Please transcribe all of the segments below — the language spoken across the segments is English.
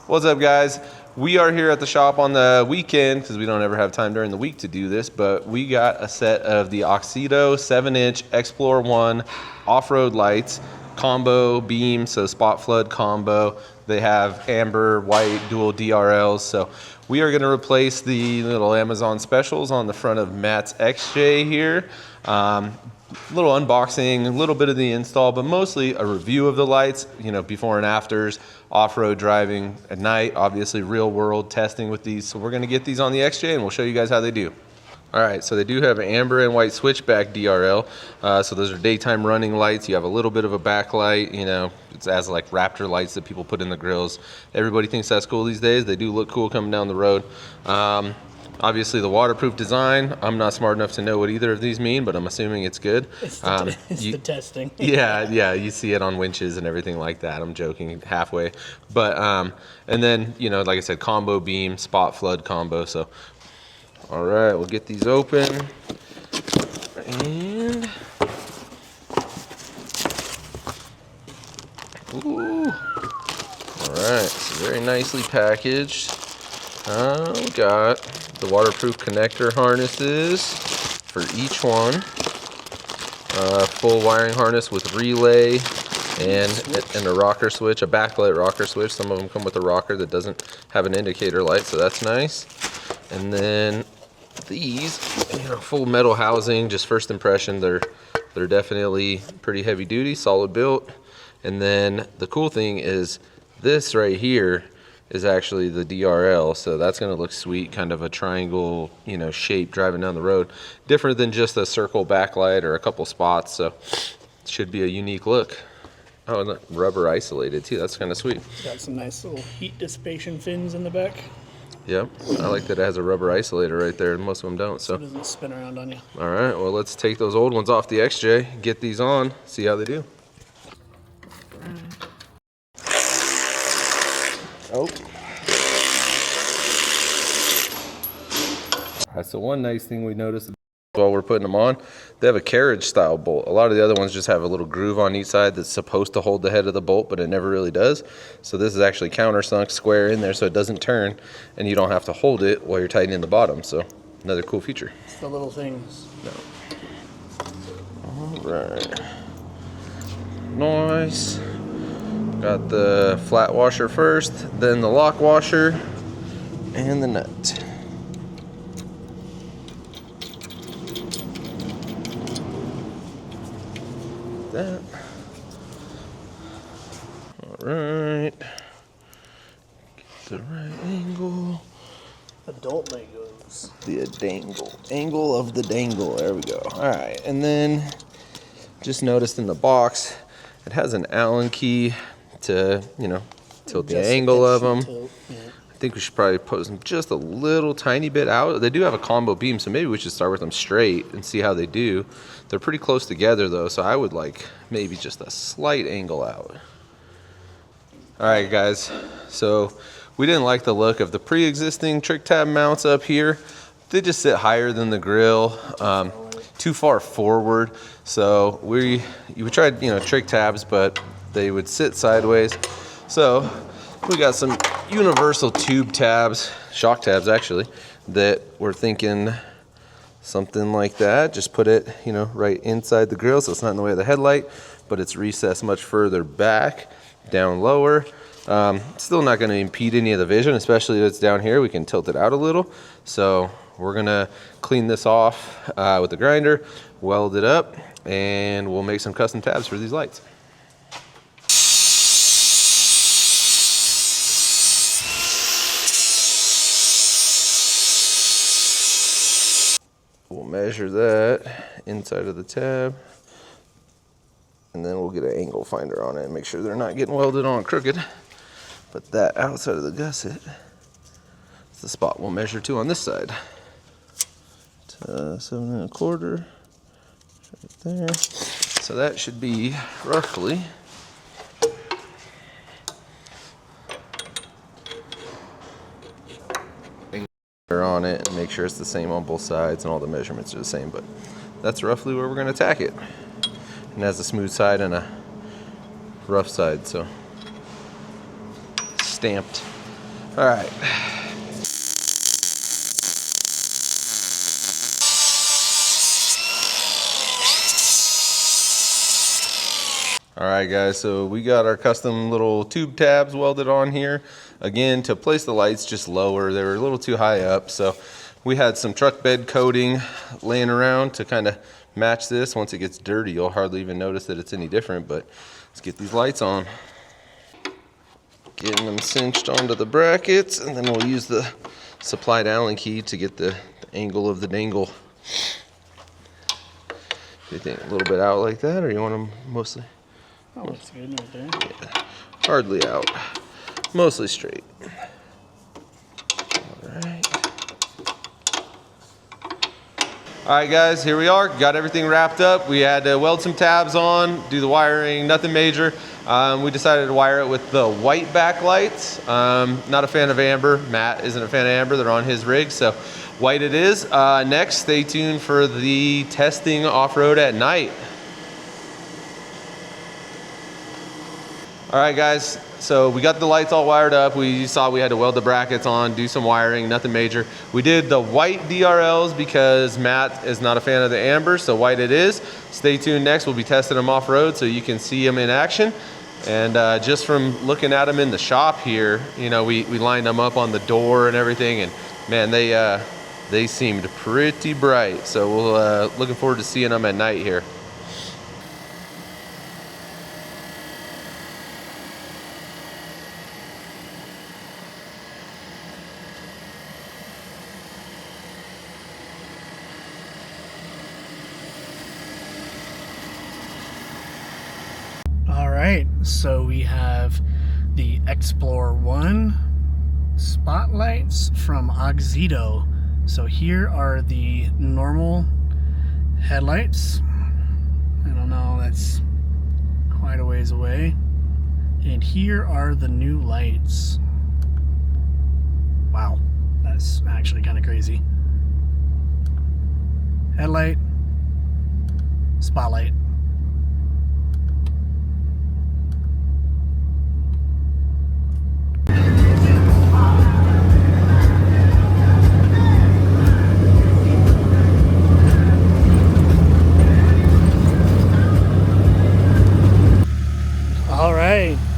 What's up, guys? We are here at the shop on the weekend because we don't ever have time during the week to do this, but we got a set of the Auxito 7-inch Xplore-1 off-road lights, combo beam, so spot flood combo. They have amber, white, dual DRLs. So we are going to replace the little Amazon specials on the front of Matt's XJ here. Little unboxing, a little bit of the install, but mostly a review of the lights, you know, before and afters, off-road driving at night, obviously real world testing with these. So we're gonna get these on the XJ and we'll show you guys how they do. All right, so they do have an amber and white switchback DRL. So those are daytime running lights. You have a little bit of a backlight, you know, it's as like Raptor lights that people put in the grills. Everybody thinks that's cool these days. They do look cool coming down the road. Obviously the waterproof design, I'm not smart enough to know what either of these mean, but I'm assuming it's good. It's the testing. Yeah, you see it on winches and everything like that. I'm joking halfway. But, and then, you know, like I said, combo beam, spot flood combo. So, all right, we'll get these open. And, ooh, all right, so very nicely packaged. We got the waterproof connector harnesses for each one. Full wiring harness with relay and a rocker switch, a backlight rocker switch. Some of them come with a rocker that doesn't have an indicator light, so that's nice. And then these, you know, full metal housing, just first impression, they're definitely pretty heavy duty, solid built. And then the cool thing is this right here is actually the DRL, so that's going to look sweet, kind of a triangle, you know, shape driving down the road, different than just a circle backlight or a couple spots. So it should be a unique look. Oh, and rubber isolated too, that's kind of sweet. It's got some nice little heat dissipation fins in the back. Yep, I like that it has a rubber isolator right there. Most of them don't, so it doesn't spin around on you. All right, well, let's take those old ones off the XJ, get these on, see how they do. Oh. So one nice thing we noticed while we're putting them on, they have a carriage style bolt. A lot of the other ones just have a little groove on each side that's supposed to hold the head of the bolt, but it never really does. So this is actually countersunk square in there so it doesn't turn and you don't have to hold it while you're tightening the bottom. So another cool feature. It's the little things. All right. Nice. Got the flat washer first, then the lock washer, and the nut. That. All right. Get the right angle. Adult Legos. The angle of the dangle. There we go. All right, and then just noticed in the box, it has an Allen key to, you know, tilt the angle of them. Yeah. I think we should probably put them just a little tiny bit out. They do have a combo beam, so maybe we should start with them straight and see how they do. They're pretty close together though, so I would like maybe just a slight angle out. All right, guys, so we didn't like the look of the pre-existing trick tab mounts up here. They just sit higher than the grill, too far forward. So we tried, you know, trick tabs, but they would sit sideways. So we got some universal tube tabs, shock tabs actually, that we're thinking something like that. Just put it, you know, right inside the grill so it's not in the way of the headlight, but it's recessed much further back, down lower. Still not going to impede any of the vision, especially if it's down here. We can tilt it out a little. So we're going to clean this off with the grinder, weld it up, and we'll make some custom tabs for these lights. We'll measure that inside of the tab, and then we'll get an angle finder on it and make sure they're not getting welded on crooked. But that outside of the gusset is the spot we'll measure to on this side. 7 1/4, right there. So that should be roughly on it, and make sure it's the same on both sides and all the measurements are the same, but that's roughly where we're going to tack it. And it has a smooth side and a rough side, so stamped All right. All right, guys, so we got our custom little tube tabs welded on here. Again, to place the lights just lower, they were a little too high up, so we had some truck bed coating laying around to kind of match this. Once it gets dirty, you'll hardly even notice that it's any different, but let's get these lights on. Getting them cinched onto the brackets, and then we'll use the supplied Allen key to get the angle of the dangle. Do you think a little bit out like that, or you want them mostly? Oh, that's good right there. Yeah, hardly out, mostly straight. All right. All right, guys, here we are. Got everything wrapped up. We had to weld some tabs on, do the wiring, nothing major. We decided to wire it with the white backlights. Not a fan of amber. Matt isn't a fan of amber. They're on his rig, so white it is. Next, stay tuned for the testing off-road at night. All right, guys, so we got the lights all wired up. We saw we had to weld the brackets on, do some wiring, nothing major. We did the white DRLs because Matt is not a fan of the amber, so white it is. Stay tuned next. We'll be testing them off-road so you can see them in action. And just from looking at them in the shop here, you know, we lined them up on the door and everything, and man, they seemed pretty bright. So we'll looking forward to seeing them at night here. Alright, so we have the Xplore-1 spotlights from Auxito. So here are the normal headlights. I don't know, that's quite a ways away. And here are the new lights. Wow, that's actually kind of crazy. Headlight, spotlight.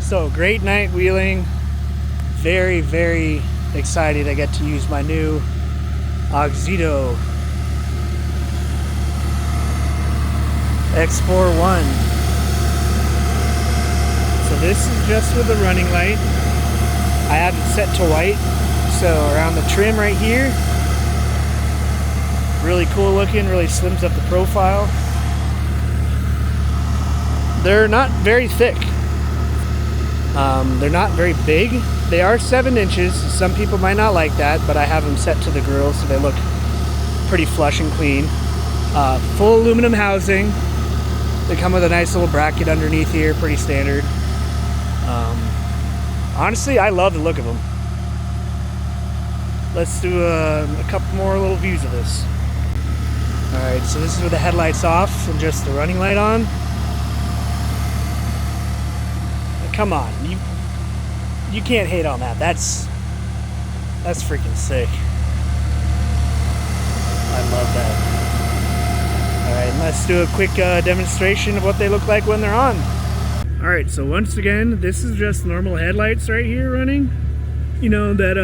So great night wheeling. Very, very excited I get to use my new Auxito Xplore-1. So this is just with the running light. I have it set to white. So around the trim right here, really cool looking, really slims up the profile. They're not very thick. They're not very big. They are 7 inches. Some people might not like that, but I have them set to the grill so they look pretty flush and clean. Full aluminum housing. They come with a nice little bracket underneath here, pretty standard. Honestly, I love the look of them. Let's do a couple more little views of this. Alright, so this is with the headlights off and just the running light on. Come on, you can't hate on that. That's freaking sick. I love that. All right, let's do a quick demonstration of what they look like when they're on. All right, so once again, this is just normal headlights right here running. You know, that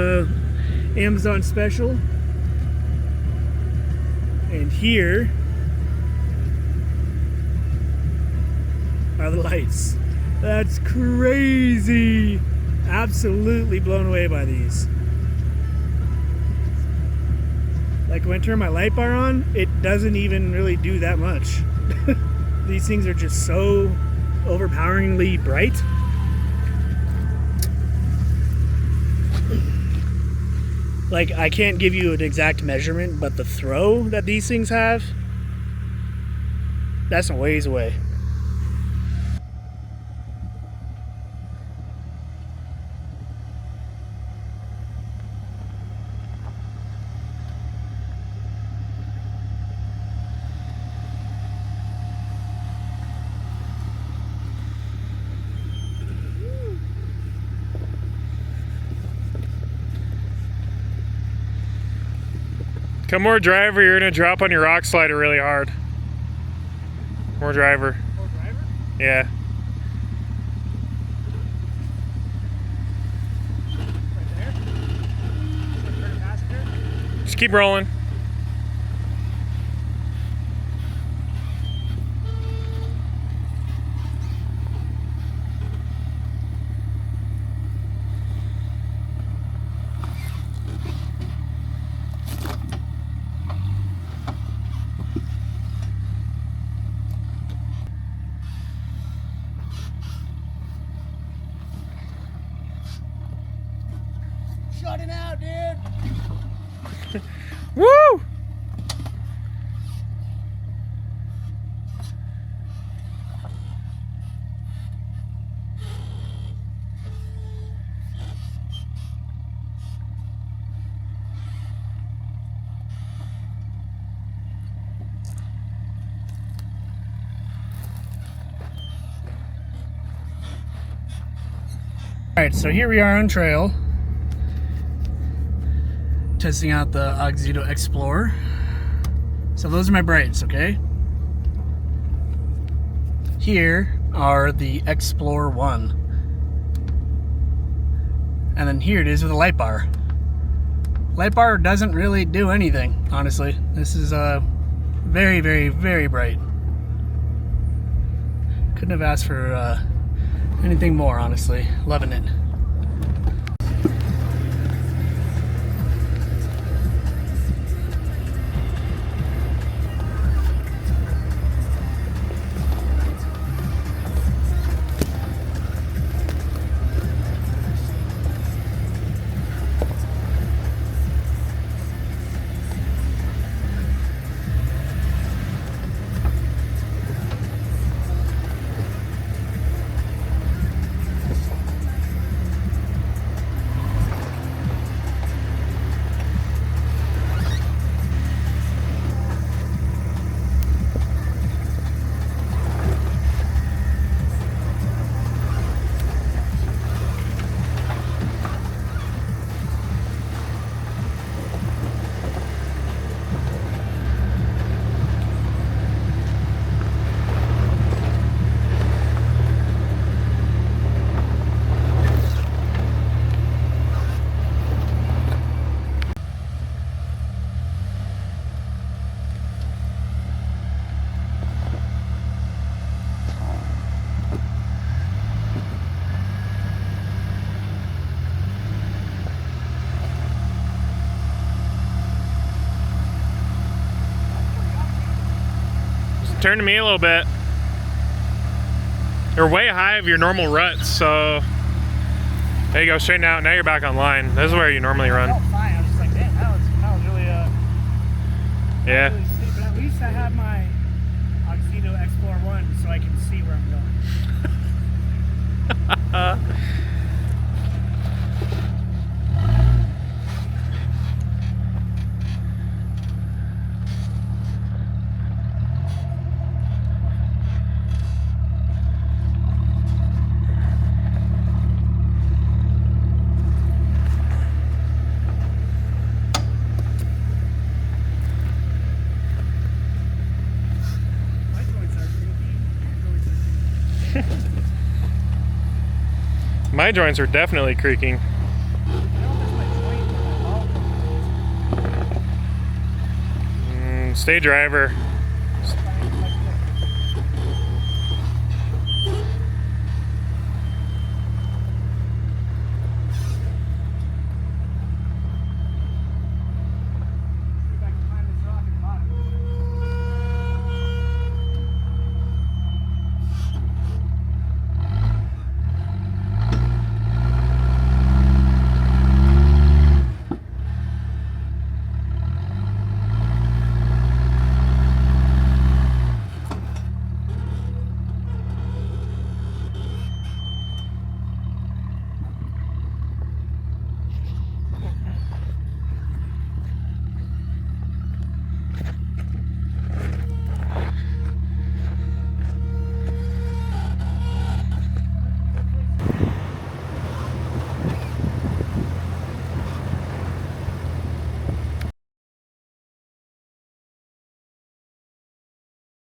Amazon special. And here are the lights. That's crazy. Absolutely blown away by these. Like when I turn my light bar on, it doesn't even really do that much. These things are just so overpoweringly bright. Like, I can't give you an exact measurement, but the throw that these things have, that's a ways away. Come more driver, you're gonna drop on your rock slider really hard. More driver. More driver? Yeah. Right there? Turn it faster? Just keep rolling. Shut it out, dude! Woo! Alright, so here we are on trail. Testing out the Auxito Xplore. So those are my brights, okay? Here are the Xplore-1. And then here it is with a light bar. Light bar doesn't really do anything, honestly. This is very, very, very bright. Couldn't have asked for anything more, honestly. Loving it. Turn to me a little bit. You're way high of your normal ruts, so there you go, straighten out. Now you're back on line. This is where you normally run. Oh, fine. I was just like, damn, that was really Yeah. really steep. But at least I have my Auxito Xplore-1 so I can see where I'm going. My joints are definitely creaking. Stay driver.